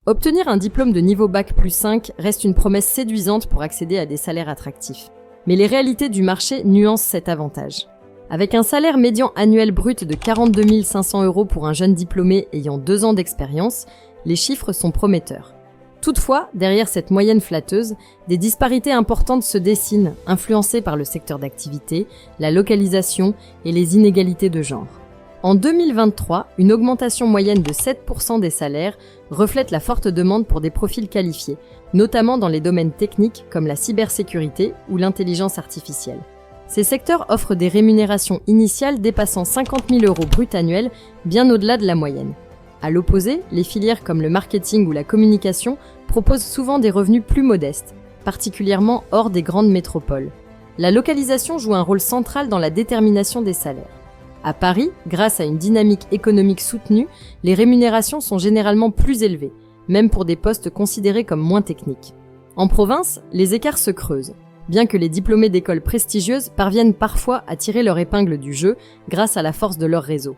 Obtenir un diplôme de niveau Bac plus 5 reste une promesse séduisante pour accéder à des salaires attractifs. Mais les réalités du marché nuancent cet avantage. Avec un salaire médian annuel brut de 42 500 € pour un jeune diplômé ayant 2 ans d'expérience, les chiffres sont prometteurs. Toutefois, derrière cette moyenne flatteuse, des disparités importantes se dessinent, influencées par le secteur d'activité, la localisation et les inégalités de genre. En 2023, une augmentation moyenne de 7% des salaires reflète la forte demande pour des profils qualifiés, notamment dans les domaines techniques comme la cybersécurité ou l'intelligence artificielle. Ces secteurs offrent des rémunérations initiales dépassant 50 000 € brut annuels, bien au-delà de la moyenne. À l'opposé, les filières comme le marketing ou la communication proposent souvent des revenus plus modestes, particulièrement hors des grandes métropoles. La localisation joue un rôle central dans la détermination des salaires. À Paris, grâce à une dynamique économique soutenue, les rémunérations sont généralement plus élevées, même pour des postes considérés comme moins techniques. En province, les écarts se creusent, bien que les diplômés d'écoles prestigieuses parviennent parfois à tirer leur épingle du jeu grâce à la force de leur réseau.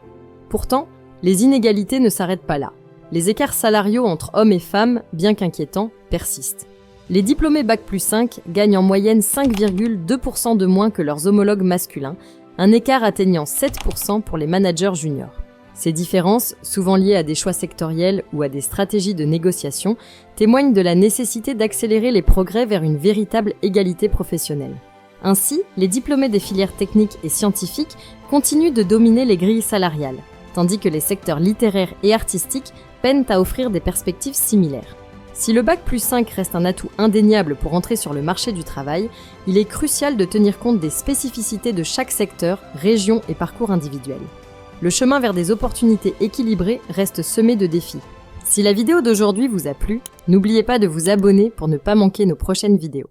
Pourtant, les inégalités ne s'arrêtent pas là. Les écarts salariaux entre hommes et femmes, bien qu'inquiétants, persistent. Les diplômés Bac plus 5 gagnent en moyenne 5,2% de moins que leurs homologues masculins, un écart atteignant 7% pour les managers juniors. Ces différences, souvent liées à des choix sectoriels ou à des stratégies de négociation, témoignent de la nécessité d'accélérer les progrès vers une véritable égalité professionnelle. Ainsi, les diplômés des filières techniques et scientifiques continuent de dominer les grilles salariales, tandis que les secteurs littéraires et artistiques peinent à offrir des perspectives similaires. Si le Bac plus 5 reste un atout indéniable pour entrer sur le marché du travail, il est crucial de tenir compte des spécificités de chaque secteur, région et parcours individuel. Le chemin vers des opportunités équilibrées reste semé de défis. Si la vidéo d'aujourd'hui vous a plu, n'oubliez pas de vous abonner pour ne pas manquer nos prochaines vidéos.